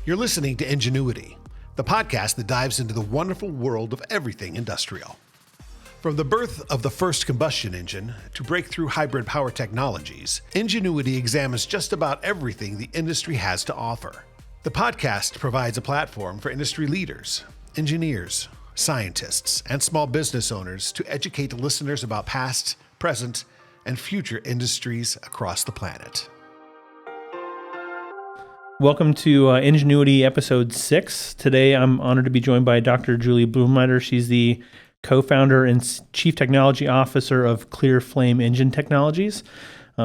You're listening to Engineuity, the podcast that dives into the wonderful world of everything industrial. From the birth of the first combustion engine to breakthrough hybrid power technologies, Engineuity examines just about everything the industry has to offer. The podcast provides a platform for industry leaders, engineers, scientists, and small business owners to educate listeners about past, present, and future industries across the planet. Welcome to Engineuity Episode 6. Today I'm honored to be joined by Dr. Julie Blumreiter. She's the co-founder and Chief Technology Officer of Clearflame Engine Technologies.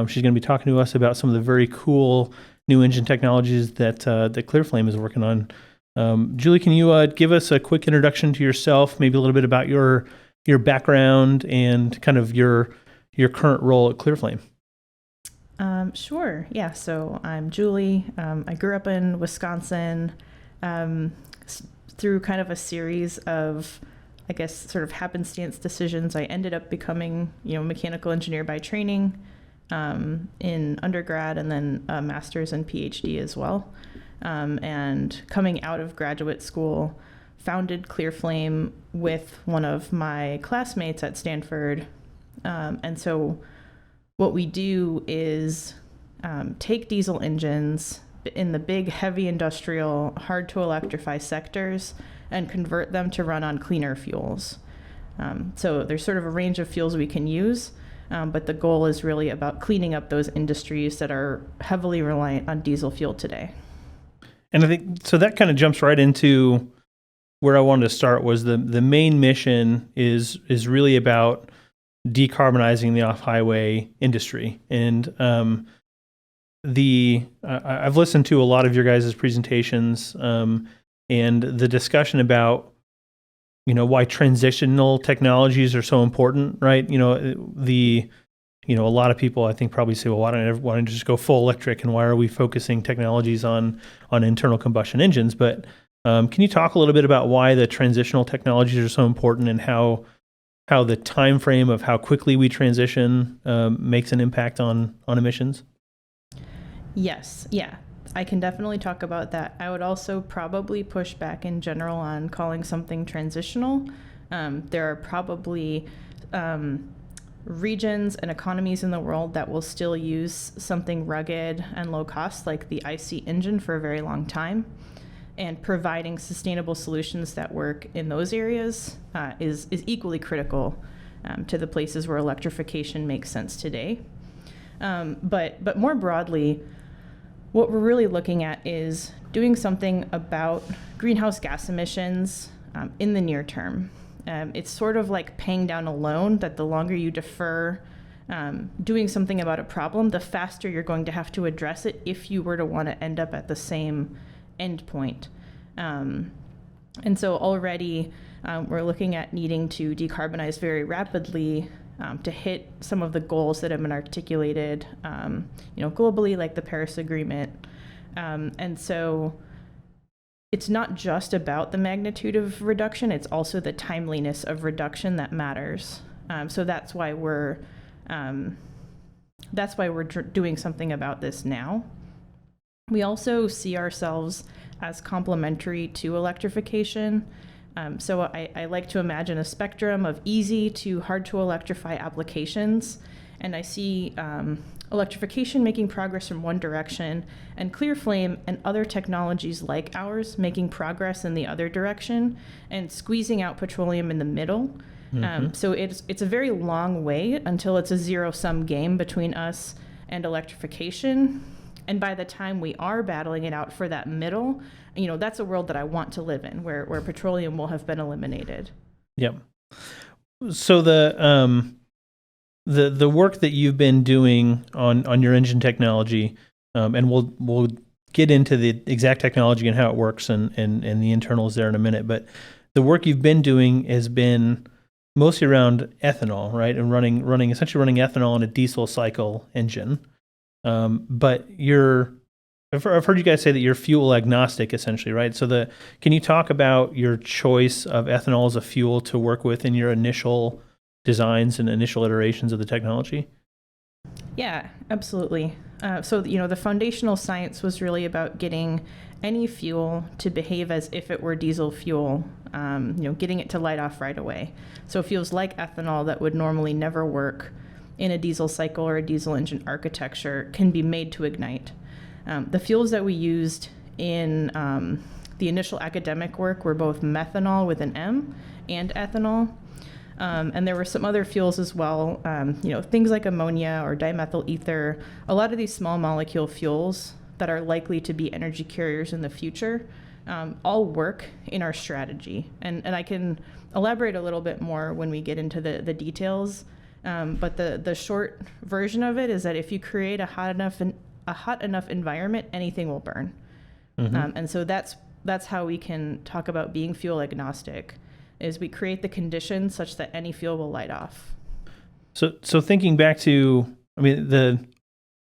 She's going to be talking to us about some of the very cool new engine technologies that Clearflame is working on. Julie, can you give us a quick introduction to yourself, maybe a little bit about your background and kind of your current role at Clearflame? Sure. Yeah. So I'm Julie. I grew up in Wisconsin through kind of a series of, I guess, sort of happenstance decisions. I ended up becoming, a mechanical engineer by training in undergrad and then a master's and PhD as well. And coming out of graduate school, founded Clearflame with one of my classmates at Stanford. And so what we do is take diesel engines in the big, heavy industrial, hard to electrify sectors and convert them to run on cleaner fuels. So there's sort of a range of fuels we can use, but the goal is really about cleaning up those industries that are heavily reliant on diesel fuel today. And I think, so that kind of jumps right into where I wanted to start was the main mission is really about decarbonizing the off-highway industry. And I've listened to a lot of your guys' presentations and the discussion about, why transitional technologies are so important, right? A lot of people I think probably say, well, why don't I just go full electric, and why are we focusing technologies on internal combustion engines? But can you talk a little bit about why the transitional technologies are so important and how the time frame of how quickly we transition makes an impact on emissions? Yes, yeah, I can definitely talk about that. I would also probably push back in general on calling something transitional. There are probably regions and economies in the world that will still use something rugged and low cost like the IC engine for a very long time. And providing sustainable solutions that work in those areas is equally critical to the places where electrification makes sense today. But more broadly, what we're really looking at is doing something about greenhouse gas emissions in the near term. It's sort of like paying down a loan that the longer you defer doing something about a problem, the faster you're going to have to address it if you were to want to end up at the same endpoint. And so already we're looking at needing to decarbonize very rapidly to hit some of the goals that have been articulated, globally, like the Paris Agreement. And so it's not just about the magnitude of reduction, it's also the timeliness of reduction that matters. So that's why we're doing something about this now. We also see ourselves as complementary to electrification. So I like to imagine a spectrum of easy to hard to electrify applications. And I see electrification making progress from one direction, and Clearflame and other technologies like ours making progress in the other direction and squeezing out petroleum in the middle. Mm-hmm. So it's a very long way until it's a zero-sum game between us and electrification. And by the time we are battling it out for that middle, that's a world that I want to live in, where petroleum will have been eliminated. Yep. So the work that you've been doing on your engine technology, and we'll get into the exact technology and how it works and the internals there in a minute. But the work you've been doing has been mostly around ethanol, right? And essentially running ethanol in a diesel cycle engine. But I've heard you guys say that you're fuel agnostic, essentially, right? So can you talk about your choice of ethanol as a fuel to work with in your initial designs and initial iterations of the technology? Yeah, absolutely. So, the foundational science was really about getting any fuel to behave as if it were diesel fuel, getting it to light off right away. So fuels like ethanol that would normally never work in a diesel cycle or a diesel engine architecture can be made to ignite. The fuels that we used in the initial academic work were both methanol with an M and ethanol. And there were some other fuels as well, things like ammonia or dimethyl ether, a lot of these small molecule fuels that are likely to be energy carriers in the future, all work in our strategy. And I can elaborate a little bit more when we get into the details. But the short version of it is that if you create a hot enough environment, anything will burn. Mm-hmm. And so that's how we can talk about being fuel agnostic, is we create the conditions such that any fuel will light off. So thinking back to,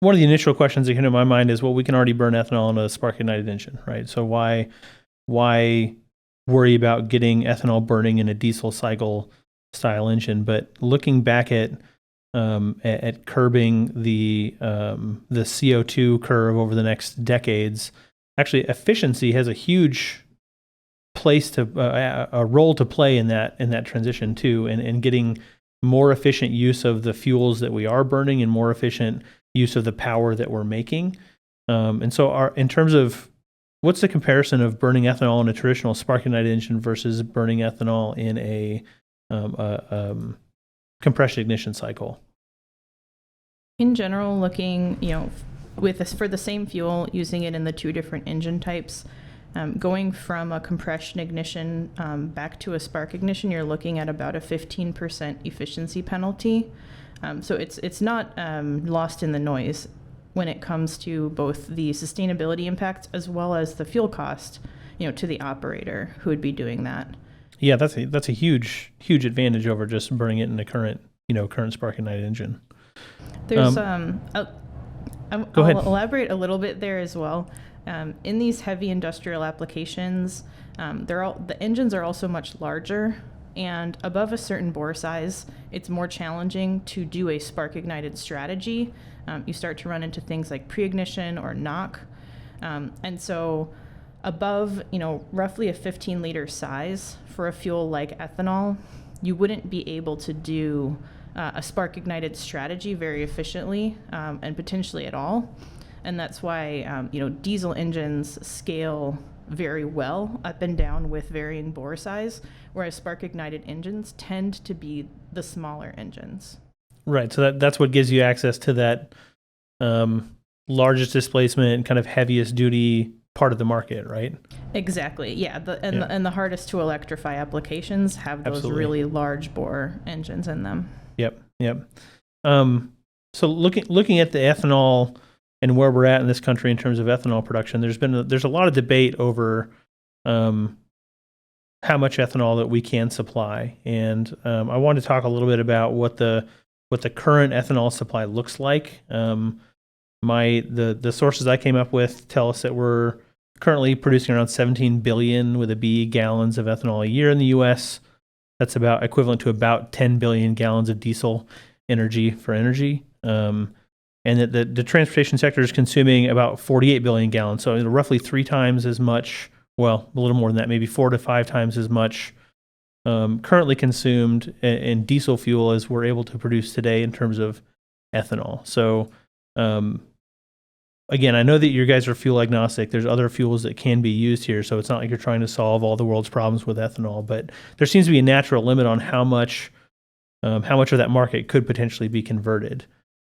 one of the initial questions that came to my mind is, well, we can already burn ethanol in a spark ignited engine, right? So why worry about getting ethanol burning in a diesel cycle style engine? But looking back at curbing the CO2 curve over the next decades, actually efficiency has a huge a role to play in that transition too, and getting more efficient use of the fuels that we are burning and more efficient use of the power that we're making. And so in terms of what's the comparison of burning ethanol in a traditional spark ignited engine versus burning ethanol in a compression ignition cycle? In general, looking, for the same fuel, using it in the two different engine types, going from a compression ignition back to a spark ignition, you're looking at about a 15% efficiency penalty. So it's not lost in the noise when it comes to both the sustainability impact as well as the fuel cost, to the operator who would be doing that. Yeah, that's a huge advantage over just burning it in a current spark ignited engine. There's Go I'll ahead. elaborate a little bit there as well. In these heavy industrial applications, the engines are also much larger, and above a certain bore size, it's more challenging to do a spark ignited strategy. You start to run into things like pre-ignition or knock. And so above, roughly a 15 liter size for a fuel like ethanol, you wouldn't be able to do a spark ignited strategy very efficiently and potentially at all. And that's why, diesel engines scale very well up and down with varying bore size, whereas spark ignited engines tend to be the smaller engines. Right. So that's what gives you access to that largest displacement, kind of heaviest duty part of the market, right? Exactly. Yeah. And the hardest to electrify applications have those Absolutely. really large bore engines in them. Yep. So looking at the ethanol and where we're at in this country in terms of ethanol production, there's a lot of debate over how much ethanol that we can supply, and I want to talk a little bit about what the current ethanol supply looks like. The sources I came up with tell us that we're currently producing around 17 billion with a B gallons of ethanol a year in the U.S. That's about equivalent to about 10 billion gallons of diesel for energy. And that the transportation sector is consuming about 48 billion gallons, so roughly 3 times as much, well, a little more than that, maybe 4 to 5 times as much currently consumed in diesel fuel as we're able to produce today in terms of ethanol. So again, I know that you guys are fuel agnostic. There's other fuels that can be used here, so it's not like you're trying to solve all the world's problems with ethanol, but there seems to be a natural limit on how much of that market could potentially be converted.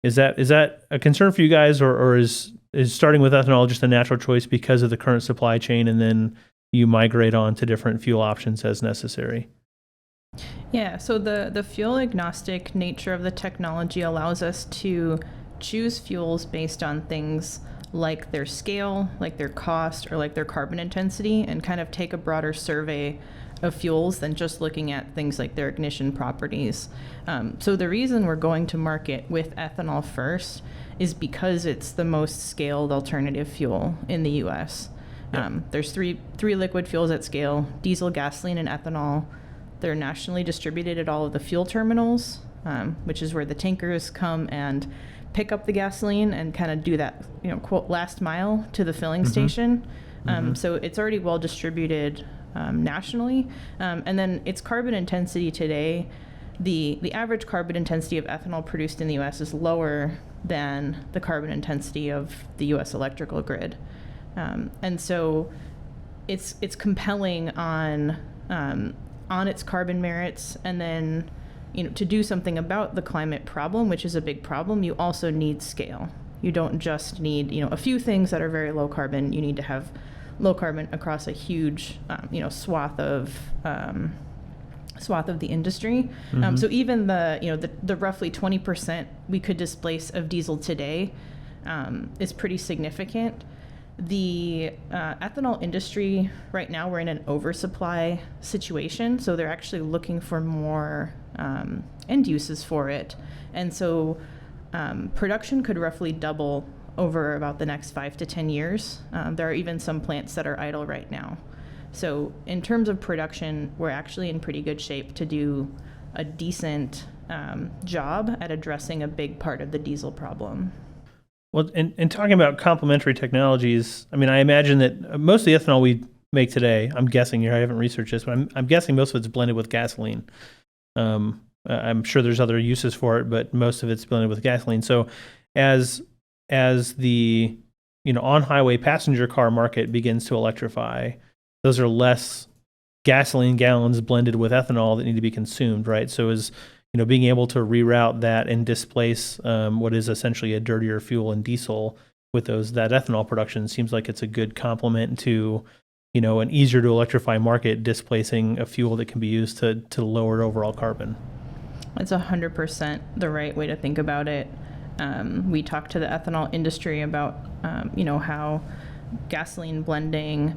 Is that a concern for you guys, or is starting with ethanol just a natural choice because of the current supply chain, and then you migrate on to different fuel options as necessary? Yeah, so the fuel agnostic nature of the technology allows us to choose fuels based on things like their scale, like their cost, or like their carbon intensity, and kind of take a broader survey of fuels than just looking at things like their ignition properties. So the reason we're going to market with ethanol first is because it's the most scaled alternative fuel in the U.S. There's three liquid fuels at scale: diesel, gasoline, and ethanol. They're nationally distributed at all of the fuel terminals, which is where the tankers come and pick up the gasoline and kind of do that, quote, last mile to the filling station. So it's already well distributed nationally. And then its carbon intensity today, the average carbon intensity of ethanol produced in the U.S. is lower than the carbon intensity of the U.S. electrical grid. And so it's compelling on its carbon merits. And then, to do something about the climate problem, which is a big problem, you also need scale. You don't just need, a few things that are very low carbon. You need to have low carbon across a huge, swath of the industry. So even the roughly 20% we could displace of diesel today is pretty significant. The ethanol industry right now, we're in an oversupply situation, so they're actually looking for more end uses for it. And so production could roughly double over about the next 5 to 10 years. There are even some plants that are idle right now. So in terms of production, we're actually in pretty good shape to do a decent job at addressing a big part of the diesel problem. Well, in talking about complementary technologies, I mean, I imagine that most of the ethanol we make today, I'm guessing here, I haven't researched this, but I'm guessing most of it's blended with gasoline. I'm sure there's other uses for it, but most of it's blended with gasoline. So as the on-highway passenger car market begins to electrify, those are less gasoline gallons blended with ethanol that need to be consumed, right? So is being able to reroute that and displace what is essentially a dirtier fuel and diesel with that ethanol production seems like it's a good complement to an easier to electrify market, displacing a fuel that can be used to lower overall carbon. It's 100% the right way to think about it. We talked to the ethanol industry about how gasoline blending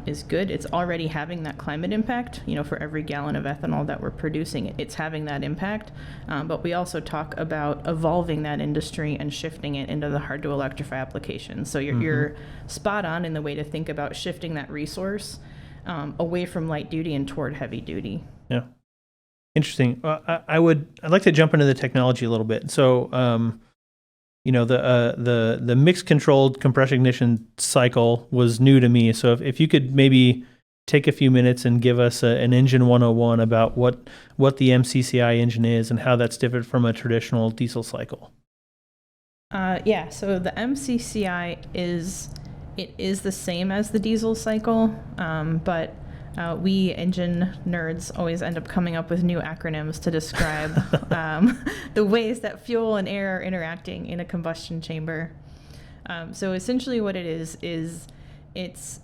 is good. It's already having that climate impact. For every gallon of ethanol that we're producing, it's having that impact. But we also talk about evolving that industry and shifting it into the hard to electrify applications. So you're spot on in the way to think about shifting that resource away from light duty and toward heavy duty. Yeah, interesting. I'd like to jump into the technology a little bit. So the mixed controlled compression ignition cycle was new to me. So if you could maybe take a few minutes and give us an engine 101 about what the MCCI engine is and how that's different from a traditional diesel cycle. So the MCCI is the same as the diesel cycle, but we engine nerds always end up coming up with new acronyms to describe the ways that fuel and air are interacting in a combustion chamber. So essentially what it is it's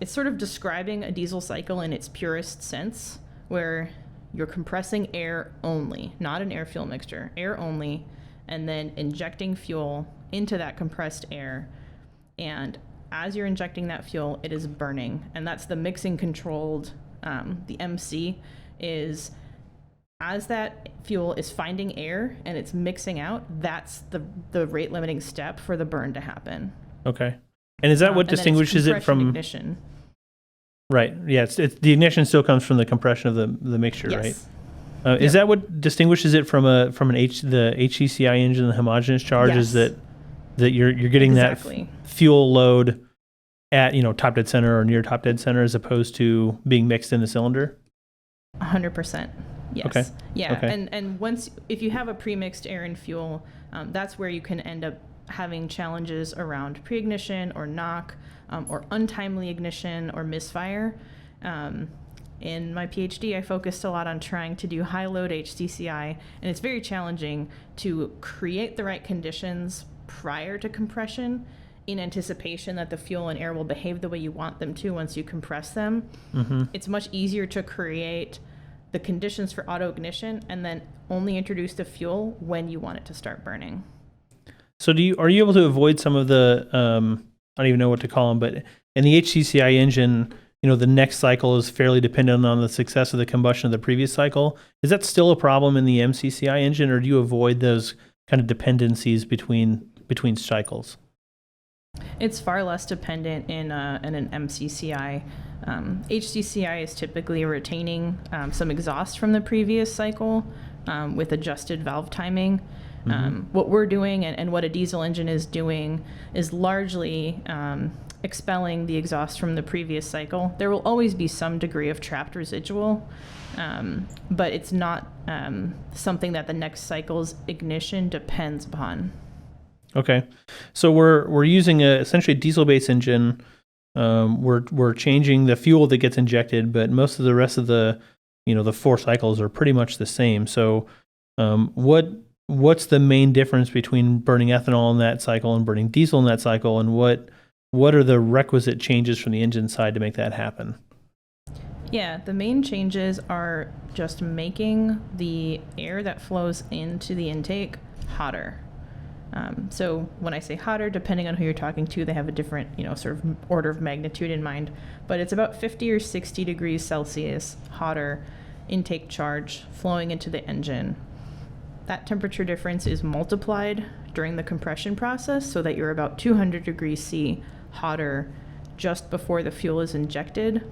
sort of describing a diesel cycle in its purest sense, where you're compressing air only, not an air-fuel mixture, air only, and then injecting fuel into that compressed air. And as you're injecting that fuel, it is burning. And that's the mixing controlled, the MC is, as that fuel is finding air and it's mixing out, that's the rate limiting step for the burn to happen. Okay. And is that what distinguishes it from ignition? Right. Yeah. It's the ignition still comes from the compression of the mixture, yes. Right? Is that what distinguishes it from the HCCI engine, the homogeneous charge? Yes. Is that you're getting exactly. that fuel load at top dead center or near top dead center as opposed to being mixed in the cylinder? 100%. Yes. Okay. Yeah. Okay. And if you have a pre-mixed air and fuel, that's where you can end up having challenges around pre-ignition or knock, or untimely ignition or misfire. In my PhD, I focused a lot on trying to do high load HCCI, and it's very challenging to create the right conditions prior to compression in anticipation that the fuel and air will behave the way you want them to once you compress them. Mm-hmm. It's much easier to create the conditions for auto ignition and then only introduce the fuel when you want it to start burning. So are you able to avoid some of the, I don't even know what to call them, but in the HCCI engine, the next cycle is fairly dependent on the success of the combustion of the previous cycle. Is that still a problem in the MCCI engine, or do you avoid those kind of dependencies between cycles? It's far less dependent in an MCCI. HCCI is typically retaining some exhaust from the previous cycle with adjusted valve timing. What we're doing and what a diesel engine is doing is largely expelling the exhaust from the previous cycle. There will always be some degree of trapped residual, but it's not something that the next cycle's ignition depends upon. Okay, so we're using essentially a diesel-based engine. We're changing the fuel that gets injected, but most of the rest of the 4 cycles are pretty much the same. So what's the main difference between burning ethanol in that cycle and burning diesel in that cycle, and what are the requisite changes from the engine side to make that happen? Yeah, the main changes are just making the air that flows into the intake hotter. So when I say hotter, depending on who you're talking to, they have a different, sort of order of magnitude in mind. But it's about 50 or 60 degrees Celsius hotter intake charge flowing into the engine. That temperature difference is multiplied during the compression process so that you're about 200 degrees C hotter just before the fuel is injected.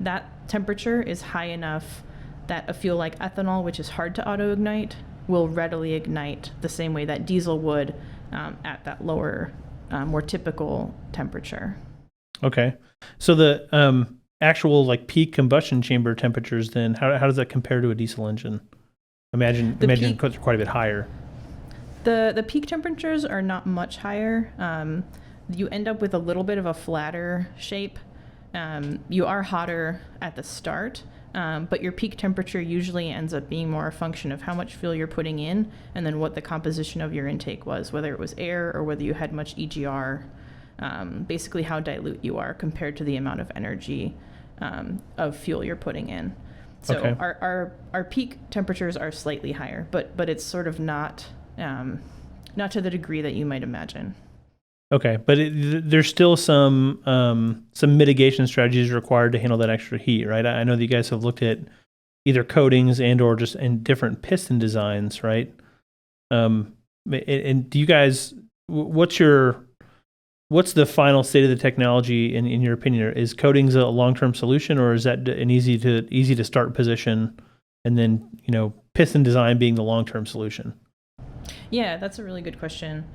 That temperature is high enough that a fuel like ethanol, which is hard to auto-ignite, will readily ignite the same way that diesel would at that lower, more typical temperature. Okay. So the actual peak combustion chamber temperatures, then how does that compare to a diesel engine? Imagine it's quite a bit higher. The peak temperatures are not much higher. You end up with a little bit of a flatter shape. You are hotter at the start, but your peak temperature usually ends up being more a function of how much fuel you're putting in and then what the composition of your intake was, whether it was air or whether you had much EGR, basically how dilute you are compared to the amount of energy of fuel you're putting in. So okay. Our peak temperatures are slightly higher, but it's sort of not to the degree that you might imagine. Okay, but there's still some mitigation strategies required to handle that extra heat, right? I know that you guys have looked at either coatings and or just in different piston designs, right? And do you guys, what's the final state of the technology in your opinion? Is coatings a long-term solution, or is that an easy to start position, and then piston design being the long-term solution? Yeah, that's a really good question.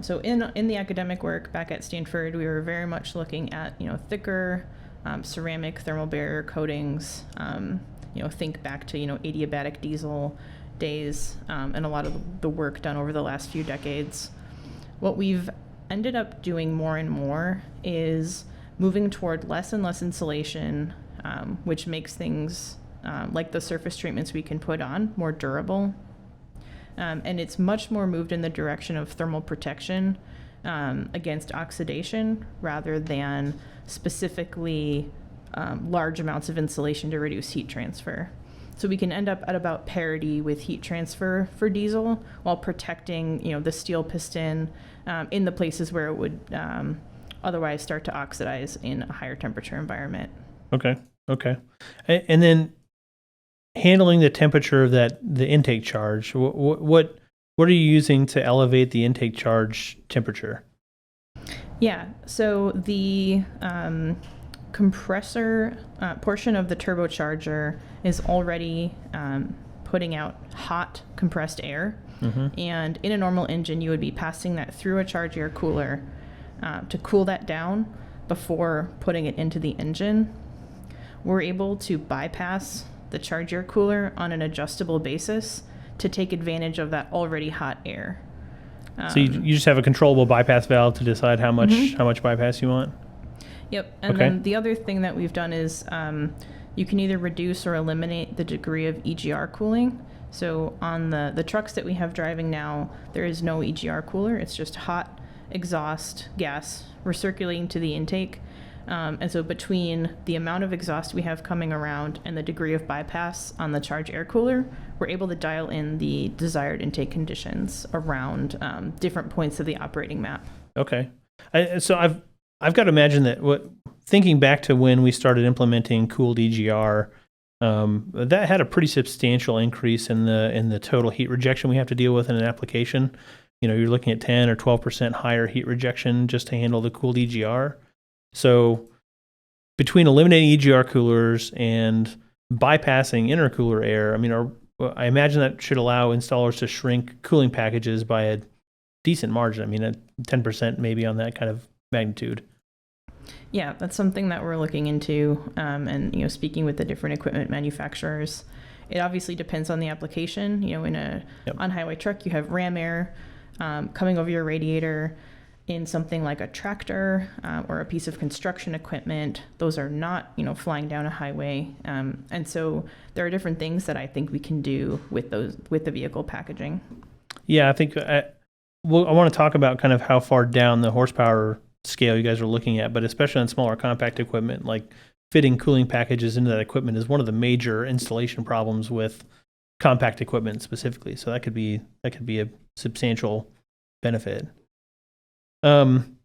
So in the academic work back at Stanford, we were very much looking at thicker ceramic thermal barrier coatings. Think back to adiabatic diesel days and a lot of the work done over the last few decades. What we've ended up doing more and more is moving toward less and less insulation, which makes things like the surface treatments we can put on more durable. And it's much more moved in the direction of thermal protection against oxidation rather than specifically large amounts of insulation to reduce heat transfer. So we can end up at about parity with heat transfer for diesel while protecting the steel piston in the places where it would otherwise start to oxidize in a higher temperature environment. Okay. And then handling the temperature of the intake charge, what are you using to elevate the intake charge temperature? Yeah, so the compressor portion of the turbocharger is already putting out hot compressed air. Mm-hmm. And in a normal engine, you would be passing that through a charge air cooler to cool that down before putting it into the engine. We're able to bypass the charge air cooler on an adjustable basis to take advantage of that already hot air. So you just have a controllable bypass valve to decide how much bypass you want? Yep. And then the other thing that we've done is you can either reduce or eliminate the degree of EGR cooling. So on the trucks that we have driving now, there is no EGR cooler. It's just hot exhaust gas recirculating to the intake. And so between the amount of exhaust we have coming around and the degree of bypass on the charge air cooler, we're able to dial in the desired intake conditions around different points of the operating map. Okay. So I've got to imagine that thinking back to when we started implementing cooled EGR, that had a pretty substantial increase in the total heat rejection we have to deal with in an application. You're looking at 10 or 12% higher heat rejection just to handle the cooled EGR. So between eliminating EGR coolers and bypassing intercooler air, I imagine that should allow installers to shrink cooling packages by a decent margin. I mean, 10% maybe on that kind of magnitude. Yeah, that's something that we're looking into, and speaking with the different equipment manufacturers. It obviously depends on the application. In a on-highway truck, you have ram air coming over your radiator. In something like a tractor or a piece of construction equipment, those are not, flying down a highway. And so there are different things that I think we can do with the vehicle packaging. Yeah, I think I want to talk about kind of how far down the horsepower scale you guys are looking at, but especially on smaller compact equipment, like fitting cooling packages into that equipment is one of the major installation problems with compact equipment specifically. So that could be a substantial benefit. In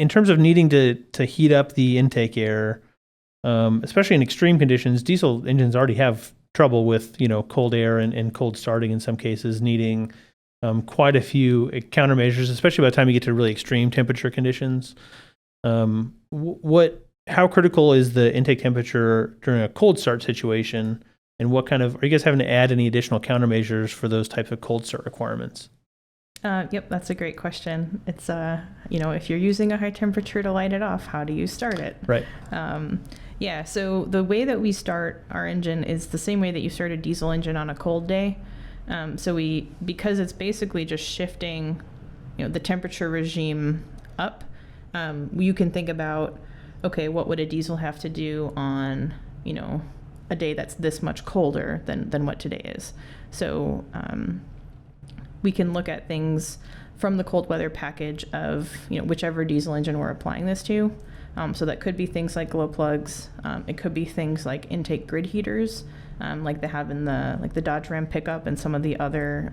terms of needing to heat up the intake air, especially in extreme conditions, diesel engines already have trouble with cold air and cold starting in some cases, needing quite a few countermeasures, especially by the time you get to really extreme temperature conditions. How critical is the intake temperature during a cold start situation, and what kind of are you guys having to add any additional countermeasures for those types of cold start requirements? Yep, that's a great question. It's, if you're using a high temperature to light it off, how do you start it? Right. Yeah, so the way that we start our engine is the same way that you start a diesel engine on a cold day. Because it's basically just shifting, the temperature regime up, you can think about, okay, what would a diesel have to do on, a day that's this much colder than what today is? So, we can look at things from the cold weather package of whichever diesel engine we're applying this to. So that could be things like glow plugs. It could be things like intake grid heaters, like they have in the Dodge Ram pickup and some of the other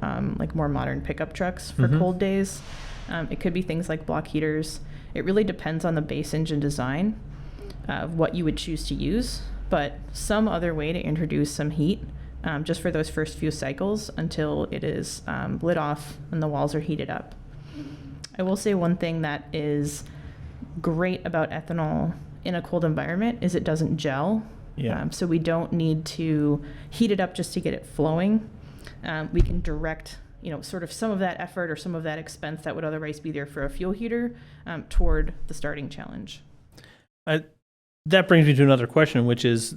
more modern pickup trucks for cold days. It could be things like block heaters. It really depends on the base engine design of what you would choose to use, but some other way to introduce some heat just for those first few cycles until it is lit off and the walls are heated up. I will say one thing that is great about ethanol in a cold environment is it doesn't gel. Yeah. So we don't need to heat it up just to get it flowing. We can direct, sort of some of that effort or some of that expense that would otherwise be there for a fuel heater toward the starting challenge. That brings me to another question, which is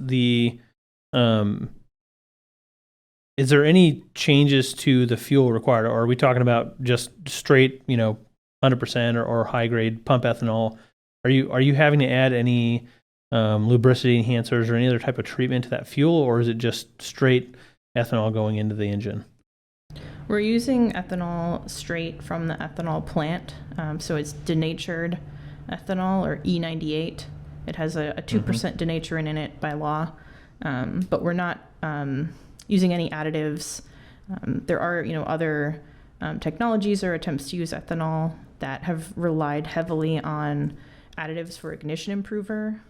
is there any changes to the fuel required, or are we talking about just straight, 100% or high grade pump ethanol? Are you having to add any lubricity enhancers or any other type of treatment to that fuel, or is it just straight ethanol going into the engine? We're using ethanol straight from the ethanol plant, so it's denatured ethanol, or E98. It has a 2% denaturant in it by law, but we're not using any additives. There are, other technologies or attempts to use ethanol that have relied heavily on additives for ignition improver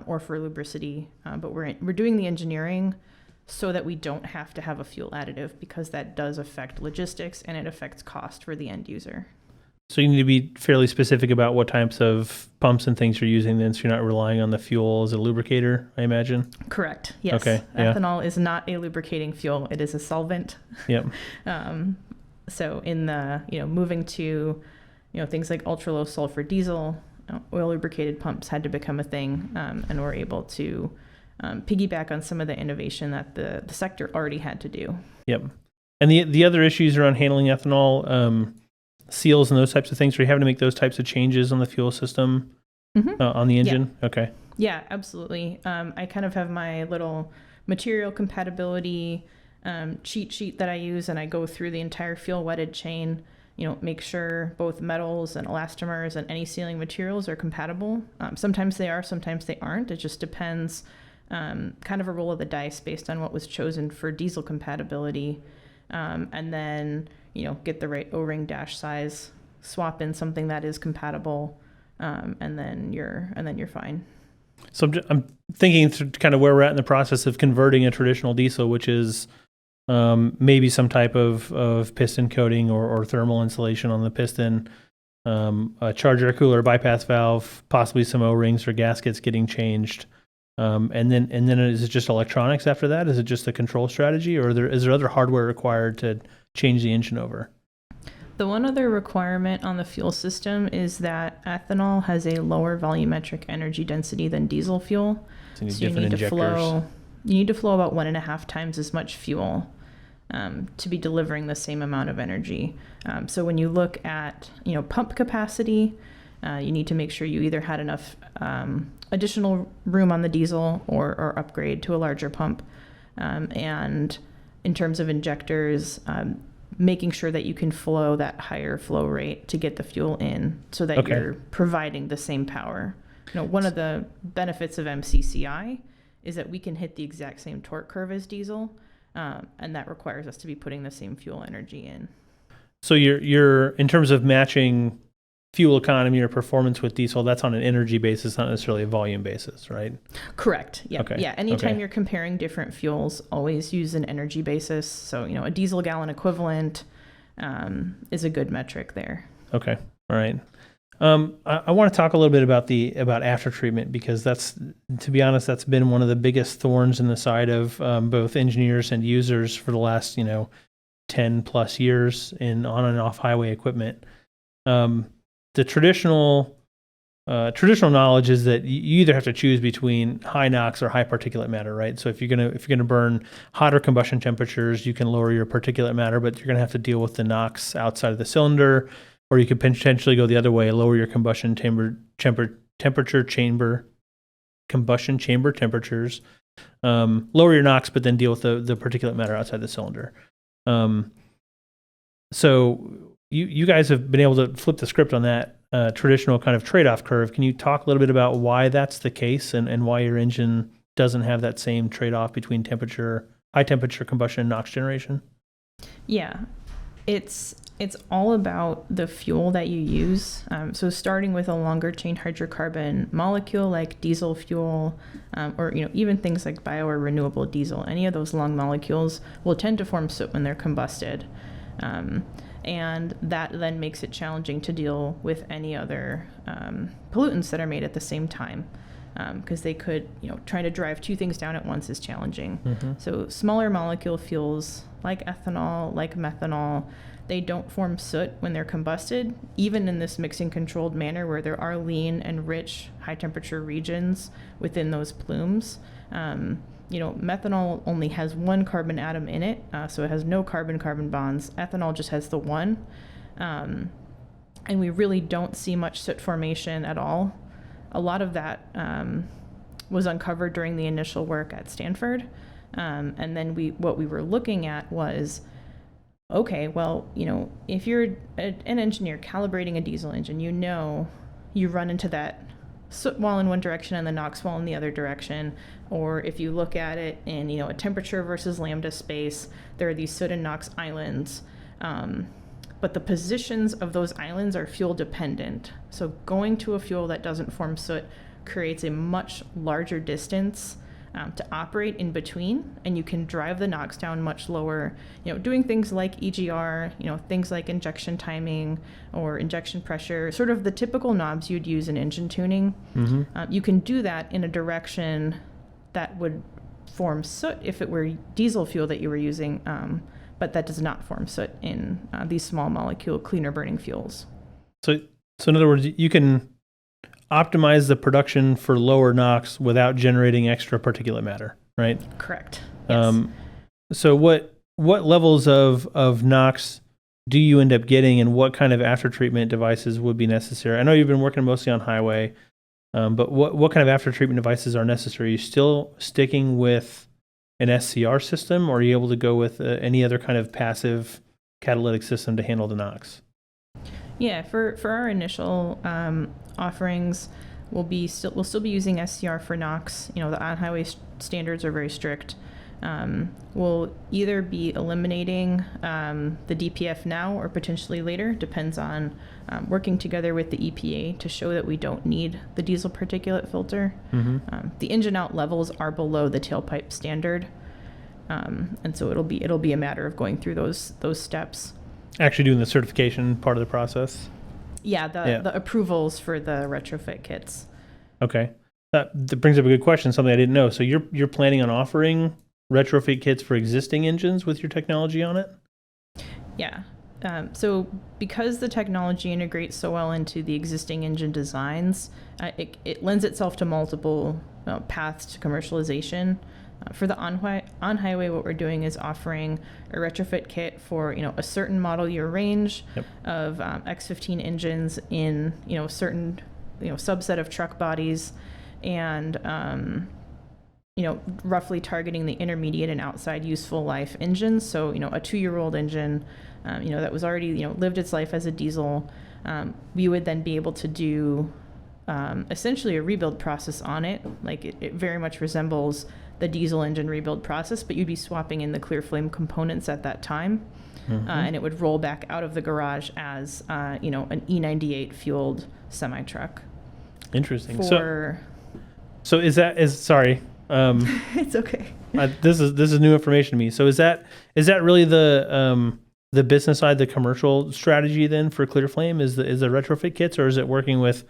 or for lubricity, but we're doing the engineering so that we don't have to have a fuel additive, because that does affect logistics and it affects cost for the end user. So you need to be fairly specific about what types of pumps and things you're using then, so you're not relying on the fuel as a lubricator, I imagine? Correct. Yes. Okay. Yeah. Ethanol is not a lubricating fuel. It is a solvent. Yep. So in the, moving to, things like ultra low sulfur diesel, oil lubricated pumps had to become a thing, and we're able to piggyback on some of the innovation that the sector already had to do. Yep. And the other issues around handling ethanol, seals and those types of things, are you having to make those types of changes on the fuel system on the engine? Yeah. Okay. Yeah, absolutely. I kind of have my little material compatibility cheat sheet that I use, and I go through the entire fuel wetted chain, make sure both metals and elastomers and any sealing materials are compatible. Sometimes they are, sometimes they aren't. It just depends, kind of a roll of the dice based on what was chosen for diesel compatibility. And then, get the right O-ring dash size, swap in something that is compatible, and then you're fine. So I'm thinking through kind of where we're at in the process of converting a traditional diesel, which is maybe some type of piston coating or thermal insulation on the piston, a charge air cooler bypass valve, possibly some O-rings or gaskets getting changed. And then is it just electronics after that? Is it just the control strategy, or is there other hardware required to change the engine over? The one other requirement on the fuel system is that ethanol has a lower volumetric energy density than diesel fuel. So you need injectors. You need to flow about 1.5 times as much fuel to be delivering the same amount of energy. So when you look at pump capacity, you need to make sure you either had enough additional room on the diesel or upgrade to a larger pump. And in terms of injectors, making sure that you can flow that higher flow rate to get the fuel in so that you're providing the same power. One of the benefits of MCCI is that we can hit the exact same torque curve as diesel, and that requires us to be putting the same fuel energy in. So you're in terms of matching fuel economy or performance with diesel, that's on an energy basis, not necessarily a volume basis, right? Correct. Yeah. Okay. Yeah. Anytime you're comparing different fuels, always use an energy basis. So, a diesel gallon equivalent is a good metric there. Okay. All right. I want to talk a little bit about after treatment, because to be honest, that's been one of the biggest thorns in the side of both engineers and users for the last 10 plus years in on and off highway equipment. The traditional knowledge is that you either have to choose between high NOx or high particulate matter, right? So if you're gonna burn hotter combustion temperatures, you can lower your particulate matter, but you're gonna have to deal with the NOx outside of the cylinder, or you could potentially go the other way, lower your combustion chamber temperatures, lower your NOx, but then deal with the particulate matter outside the cylinder. So you guys have been able to flip the script on that traditional kind of trade-off curve. Can you talk a little bit about why that's the case and why your engine doesn't have that same trade-off between high temperature combustion and NOx generation? Yeah, it's all about the fuel that you use. So starting with a longer chain hydrocarbon molecule like diesel fuel, or even things like bio or renewable diesel, any of those long molecules will tend to form soot when they're combusted. And that then makes it challenging to deal with any other pollutants that are made at the same time, because they could, trying to drive two things down at once is challenging. Mm-hmm. So smaller molecule fuels like ethanol, like methanol, they don't form soot when they're combusted, even in this mixing controlled manner where there are lean and rich high temperature regions within those plumes. Methanol only has one carbon atom in it, so it has no carbon-carbon bonds. Ethanol just has the one. And we really don't see much soot formation at all. A lot of that was uncovered during the initial work at Stanford. And then what we were looking at was, okay, well, if you're an engineer calibrating a diesel engine, you run into that soot wall in one direction and the NOx wall in the other direction. Or if you look at it in a temperature versus lambda space, there are these soot and NOx islands. But the positions of those islands are fuel dependent. So going to a fuel that doesn't form soot creates a much larger distance to operate in between, and you can drive the NOx down much lower, doing things like EGR, things like injection timing or injection pressure, sort of the typical knobs you'd use in engine tuning. Mm-hmm. You can do that in a direction that would form soot if it were diesel fuel that you were using, but that does not form soot in these small molecule cleaner burning fuels. So in other words, you can optimize the production for lower NOx without generating extra particulate matter, right? Correct. Yes. So what levels of NOx do you end up getting, and what kind of after treatment devices would be necessary? I know you've been working mostly on highway, but what kind of after treatment devices are necessary? Are you still sticking with an SCR system, or are you able to go with any other kind of passive catalytic system to handle the NOx? Yeah, for our initial offerings, we'll still be using SCR for NOx. The on-highway standards are very strict. We'll either be eliminating the DPF now or potentially later, depends on working together with the EPA to show that we don't need the diesel particulate filter. Mm-hmm. The engine out levels are below the tailpipe standard, and so it'll be a matter of going through those steps. Actually doing the certification part of the process? Yeah, the approvals for the retrofit kits. Okay. That brings up a good question, something I didn't know. So you're planning on offering retrofit kits for existing engines with your technology on it? Yeah. So because the technology integrates so well into the existing engine designs, it lends itself to multiple paths to commercialization. For the on-highway, what we're doing is offering a retrofit kit for a certain model year range of X15 engines in certain subset of truck bodies, and roughly targeting the intermediate and outside useful life engines. So a 2-year-old engine that was already lived its life as a diesel, we would then be able to do essentially a rebuild process on it. Like it very much resembles the diesel engine rebuild process, but you'd be swapping in the Clearflame components at that time, and it would roll back out of the garage as an E98 fueled semi truck. Interesting. For so sorry. It's okay. This is new information to me. So is that really the business side, the commercial strategy then for Clearflame? Is the retrofit kits, or is it working with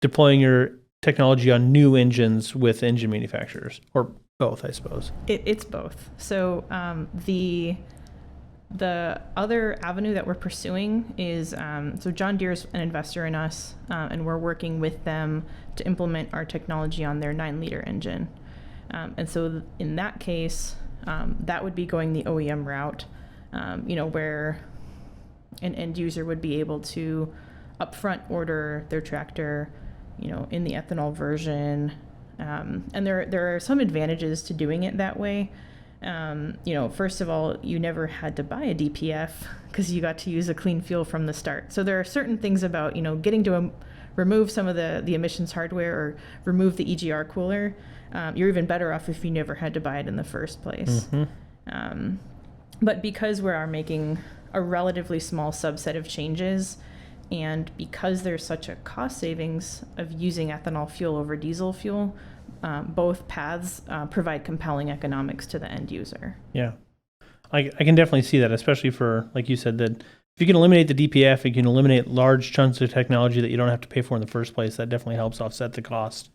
deploying your technology on new engines with engine manufacturers, or both, I suppose? It's both. So the other avenue that we're pursuing is so John Deere's an investor in us, and we're working with them to implement our technology on their 9-liter engine. And so in that case, that would be going the OEM route, where an end user would be able to upfront order their tractor, in the ethanol version. And there are some advantages to doing it that way. First of all, you never had to buy a DPF because you got to use a clean fuel from the start. So there are certain things about, getting to remove some of the emissions hardware or remove the EGR cooler. You're even better off if you never had to buy it in the first place. But because we are making a relatively small subset of changes, and because there's such a cost savings of using ethanol fuel over diesel fuel, both paths provide compelling economics to the end user. Yeah, I can definitely see that, especially for, like you said, that if you can eliminate the DPF, you can eliminate large chunks of technology that you don't have to pay for in the first place. That definitely helps offset the cost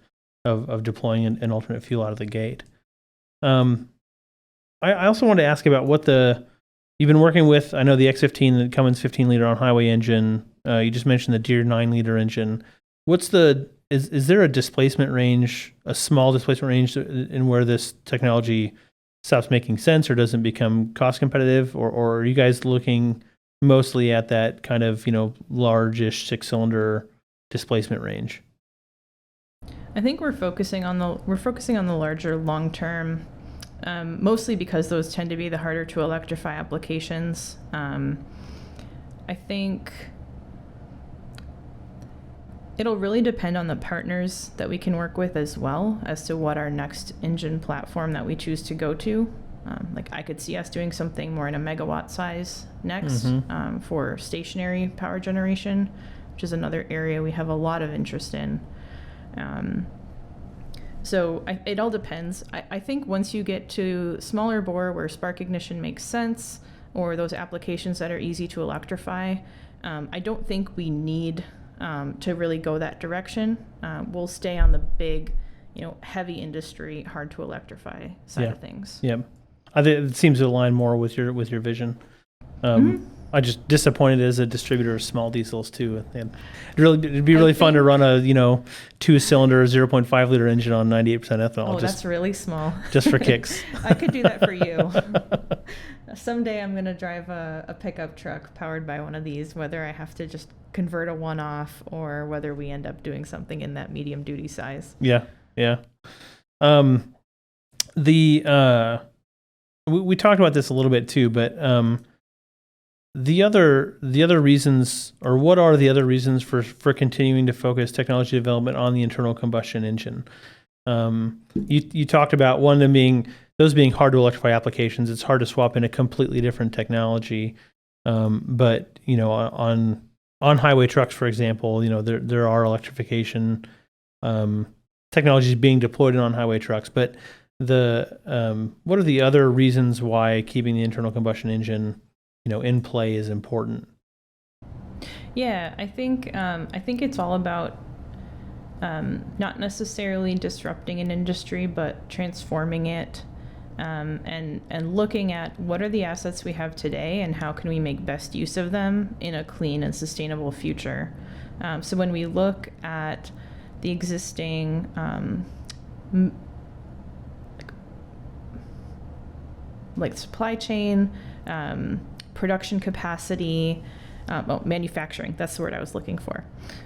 of deploying an alternate fuel out of the gate. I also wanted to ask about what you've been working with. I know the X15, the Cummins 15-liter on-highway engine. You just mentioned the Deere 9-liter engine. Is there a displacement range, a small displacement range in where this technology stops making sense or doesn't become cost competitive? Or are you guys looking mostly at that kind of, large-ish 6-cylinder displacement range? I think we're focusing on the larger long-term, mostly because those tend to be the harder to electrify applications. I think it'll really depend on the partners that we can work with as well as to what our next engine platform that we choose to go to. Like I could see us doing something more in a megawatt size next, for stationary power generation, which is another area we have a lot of interest in. So it all depends. I think once you get to smaller bore where spark ignition makes sense, or those applications that are easy to electrify, I don't think we need to really go that direction. We'll stay on the big, heavy industry, hard to electrify side of things. Yeah, I think it seems to align more with your vision. I just disappointed as a distributor of small diesels too. It'd be really fun to run a 2-cylinder 0.5-liter engine on 98% ethanol. Oh, that's really small. Just for kicks. I could do that for you. Someday I'm going to drive a pickup truck powered by one of these, whether I have to just convert a one-off or whether we end up doing something in that medium duty size. Yeah. We talked about this a little bit too, but the other reasons, or what are the other reasons for continuing to focus technology development on the internal combustion engine? You talked about one of them being hard to electrify applications. It's hard to swap in a completely different technology. But on highway trucks, for example, there are electrification technologies being deployed on highway trucks. But what are the other reasons why keeping the internal combustion engine in play is important? Yeah, I think it's all about not necessarily disrupting an industry, but transforming it, and looking at what are the assets we have today and how can we make best use of them in a clean and sustainable future. So when we look at the existing like supply chain, production capacity, manufacturing, that's the word I was looking for.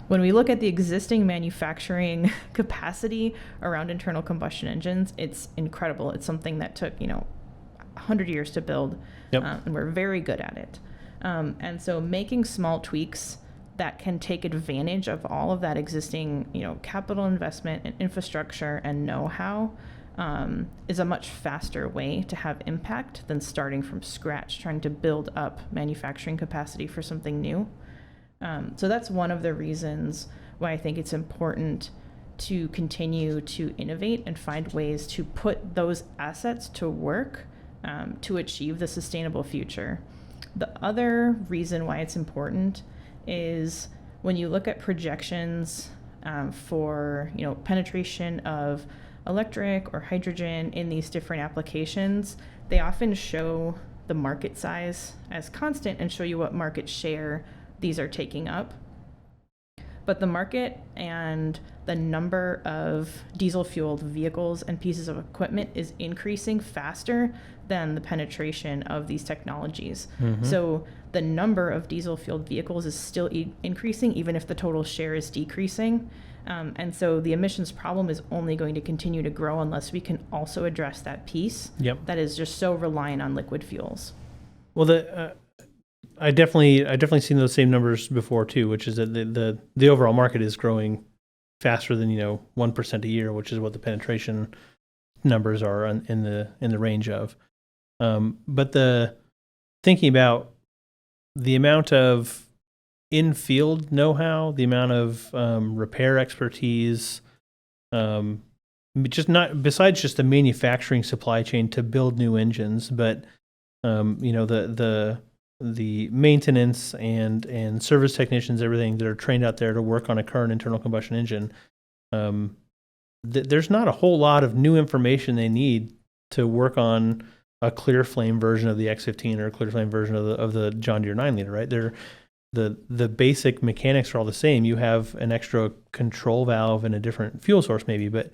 When we look at the existing manufacturing capacity around internal combustion engines, it's incredible. It's something that took, 100 years to build, and we're very good at it. And so making small tweaks that can take advantage of all of that existing, capital investment and infrastructure and know-how is a much faster way to have impact than starting from scratch, trying to build up manufacturing capacity for something new. So that's one of the reasons why I think it's important to continue to innovate and find ways to put those assets to work to achieve the sustainable future. The other reason why it's important is when you look at projections for penetration of electric or hydrogen in these different applications, they often show the market size as constant and show you what market share these are taking up. But the market and the number of diesel-fueled vehicles and pieces of equipment is increasing faster than the penetration of these technologies. Mm-hmm. So the number of diesel-fueled vehicles is still increasing, even if the total share is decreasing. And so the emissions problem is only going to continue to grow unless we can also address that piece that is just so reliant on liquid fuels. Well, I definitely seen those same numbers before too, which is that the overall market is growing faster than 1% a year, which is what the penetration numbers are in the range of. But thinking about the amount of in-field know-how, the amount of repair expertise, besides just the manufacturing supply chain to build new engines, but the maintenance and service technicians, everything that are trained out there to work on a current internal combustion engine. There's not a whole lot of new information they need to work on a Clearflame version of the X15 or a Clearflame version of the John Deere 9-liter, right? The basic mechanics are all the same. You have an extra control valve and a different fuel source maybe, but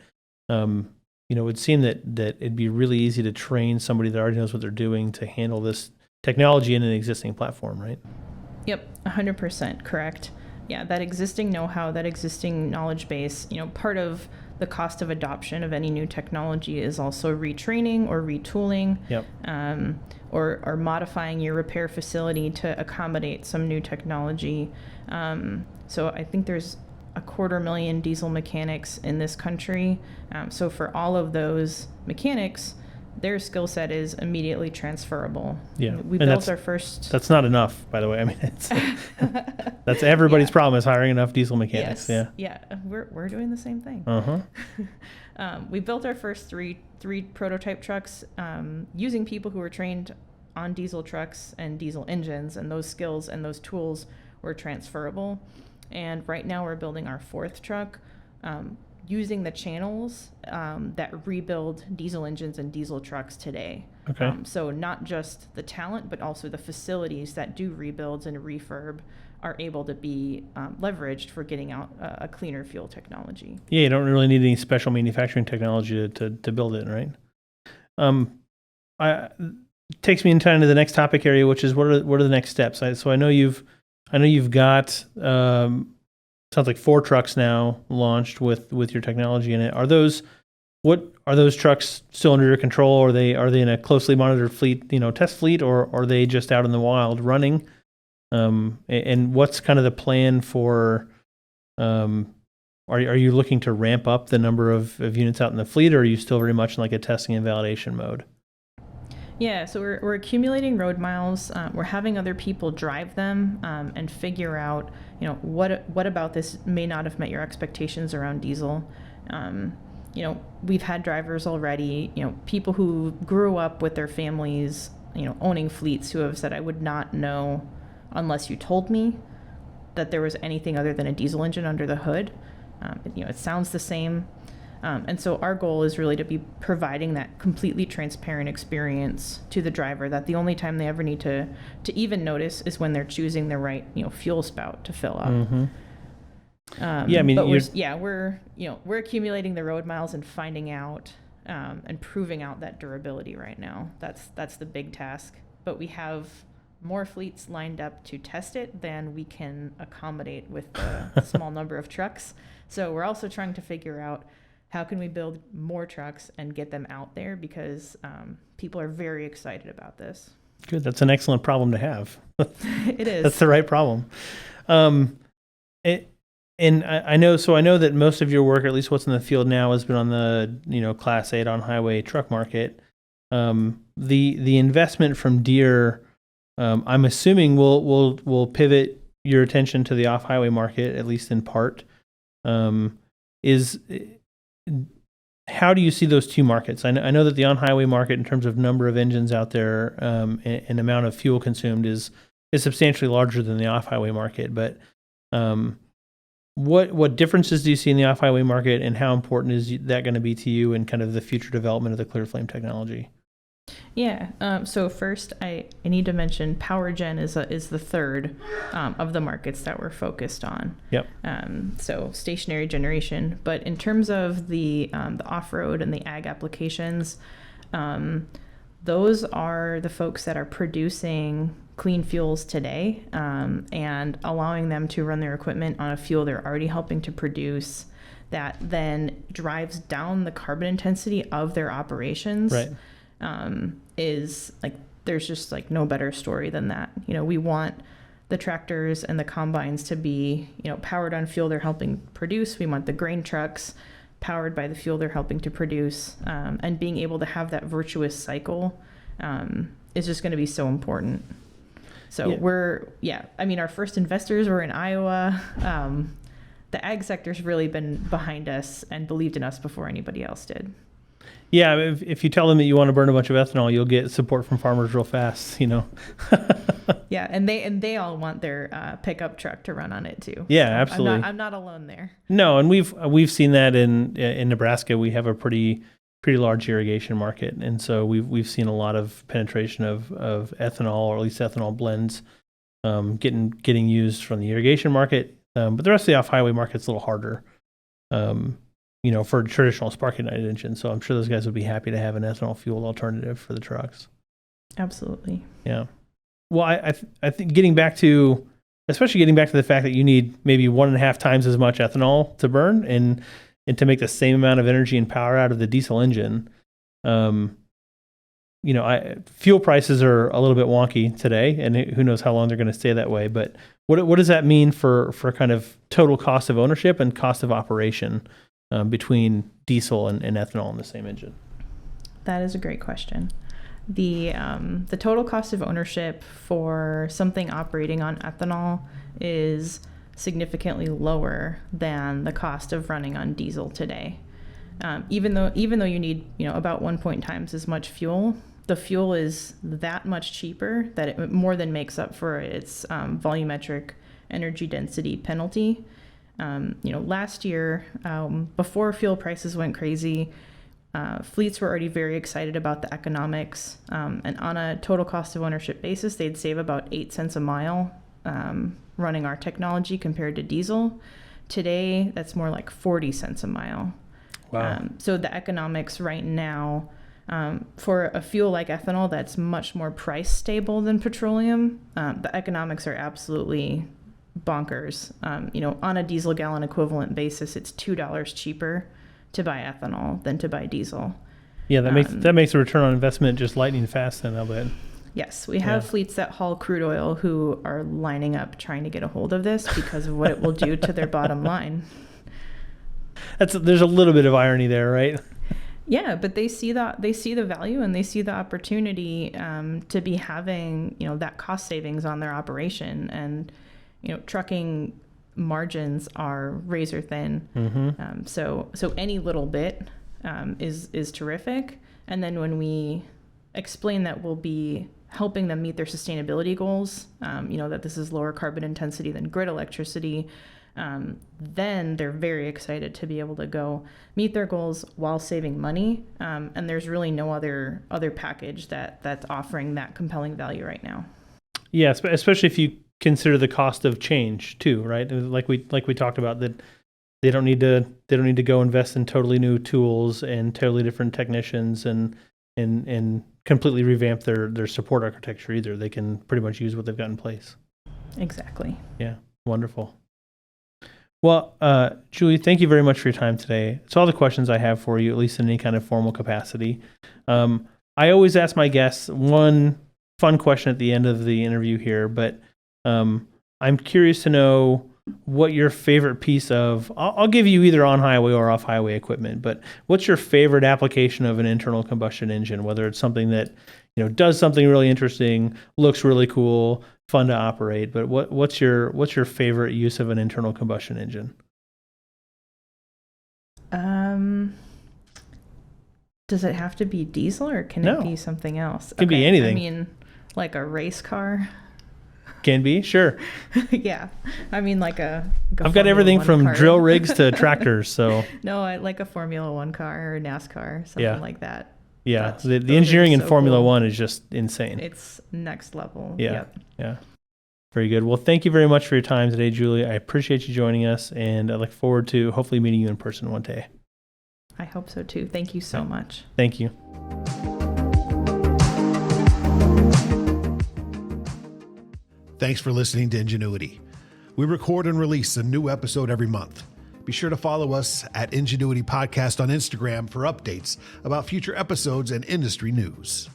it would seem that it'd be really easy to train somebody that already knows what they're doing to handle this technology in an existing platform, right? Yep, 100% correct. Yeah, that existing know-how, that existing knowledge base, part of the cost of adoption of any new technology is also retraining or retooling, or modifying your repair facility to accommodate some new technology. So I think there's 250,000 diesel mechanics in this country. So for all of those mechanics, their skill set is immediately transferable. Yeah, we built our first. That's not enough, by the way. I mean, that's everybody's problem is hiring enough diesel mechanics. Yes. Yeah, we're doing the same thing. We built our first three prototype trucks using people who were trained on diesel trucks and diesel engines, and those skills and those tools were transferable. And right now we're building our fourth truck. Using the channels that rebuild diesel engines and diesel trucks today. Okay. So not just the talent, but also the facilities that do rebuilds and refurb are able to be leveraged for getting out a cleaner fuel technology. Yeah, you don't really need any special manufacturing technology to build it, right? Takes me into the next topic area, which is what are the next steps? So I know you've got. Sounds like 4 trucks now launched with your technology in it. Are those trucks still under your control? Or are they in a closely monitored fleet, test fleet, or are they just out in the wild running? And what's kind of the plan for? Are you looking to ramp up the number of units out in the fleet, or are you still very much in like a testing and validation mode? Yeah, so we're accumulating road miles. We're having other people drive them and figure out, what about this may not have met your expectations around diesel. We've had drivers already, people who grew up with their families, owning fleets who have said, I would not know unless you told me that there was anything other than a diesel engine under the hood. It sounds the same. And so our goal is really to be providing that completely transparent experience to the driver, that the only time they ever need to even notice is when they're choosing the right, fuel spout to fill up. Mm-hmm. But we're accumulating the road miles and finding out and proving out that durability right now. That's the big task. But we have more fleets lined up to test it than we can accommodate with the small number of trucks. So we're also trying to figure out how can we build more trucks and get them out there, because people are very excited about this. Good. That's an excellent problem to have. It is. That's the right problem. And I know that most of your work, or at least what's in the field now, has been on the Class 8 on-highway truck market. The investment from Deere, I'm assuming will pivot your attention to the off-highway market, at least in part. How do you see those two markets? I know that the on-highway market, in terms of number of engines out there and amount of fuel consumed, is substantially larger than the off-highway market. But what differences do you see in the off-highway market, and how important is that going to be to you in kind of the future development of the Clearflame technology? Yeah. So first, I need to mention power gen is the third of the markets that we're focused on. Yep. So stationary generation, but in terms of the off-road and the ag applications, those are the folks that are producing clean fuels today and allowing them to run their equipment on a fuel they're already helping to produce, that then drives down the carbon intensity of their operations. Right. Is like, there's just like no better story than that. We want the tractors and the combines to be, powered on fuel they're helping produce. We want the grain trucks powered by the fuel they're helping to produce. And being able to have that virtuous cycle is just going to be so important. So our first investors were in Iowa. The ag sector's really been behind us and believed in us before anybody else did. Yeah, if you tell them that you want to burn a bunch of ethanol, you'll get support from farmers real fast, Yeah, and they all want their pickup truck to run on it too. Yeah, so absolutely. I'm not alone there. No, and we've seen that in Nebraska. We have a pretty large irrigation market, and so we've seen a lot of penetration of ethanol, or at least ethanol blends, getting used from the irrigation market. But the rest of the off-highway market's a little harder. For a traditional spark-ignited engine. So I'm sure those guys would be happy to have an ethanol fueled alternative for the trucks. Absolutely. Yeah. Well, I think getting back to the fact that you need maybe 1.5 times as much ethanol to burn and to make the same amount of energy and power out of the diesel engine. Fuel prices are a little bit wonky today, and who knows how long they're going to stay that way. But what does that mean for kind of total cost of ownership and cost of operation between diesel and ethanol in the same engine? That is a great question. The total cost of ownership for something operating on ethanol is significantly lower than the cost of running on diesel today. Even though you need about 1 times as much fuel, the fuel is that much cheaper that it more than makes up for its volumetric energy density penalty. Last year, before fuel prices went crazy, fleets were already very excited about the economics. And on a total cost of ownership basis, they'd save about 8 cents a mile running our technology compared to diesel. Today, that's more like 40 cents a mile. Wow. So the economics right now, for a fuel like ethanol that's much more price stable than petroleum, the economics are absolutely bonkers. On a diesel gallon equivalent basis, it's $2 cheaper to buy ethanol than to buy diesel. Yeah, that makes the return on investment just lightning fast then, I'll bet. Yes, we have fleets that haul crude oil who are lining up trying to get a hold of this because of what it will do to their bottom line. There's a little bit of irony there, right? Yeah, but they see the value and they see the opportunity to be having that cost savings on their operation. And trucking margins are razor thin. Mm-hmm. So any little bit is terrific. And then when we explain that we'll be helping them meet their sustainability goals, that this is lower carbon intensity than grid electricity, then they're very excited to be able to go meet their goals while saving money. And there's really no other package that's offering that compelling value right now. Yeah, especially if you consider the cost of change too, right? Like we talked about, that they don't need to go invest in totally new tools and totally different technicians and completely revamp their support architecture either. They can pretty much use what they've got in place. Exactly. Yeah, wonderful. Well, Julie, thank you very much for your time today. It's all the questions I have for you, at least in any kind of formal capacity. I always ask my guests one fun question at the end of the interview here, but I'm curious to know what your favorite piece of, I'll give you either on-highway or off-highway equipment, but what's your favorite application of an internal combustion engine, whether it's something that, does something really interesting, looks really cool, fun to operate, but what's your favorite use of an internal combustion engine? Does it have to be diesel or can it be something else? It can be anything. I mean, like a race car. Can be, sure. Yeah. I mean, like a I've got everything from car. Drill rigs to tractors, so. No, I like a Formula One car or NASCAR, something like that. Yeah, the engineering in Formula One is just insane. It's next level. Yeah, Yep. Yeah. Very good. Well, thank you very much for your time today, Julie. I appreciate you joining us, and I look forward to hopefully meeting you in person one day. I hope so too. Thank you so much. Thank you. Thanks for listening to Engineuity. We record and release a new episode every month. Be sure to follow us at Engineuity Podcast on Instagram for updates about future episodes and industry news.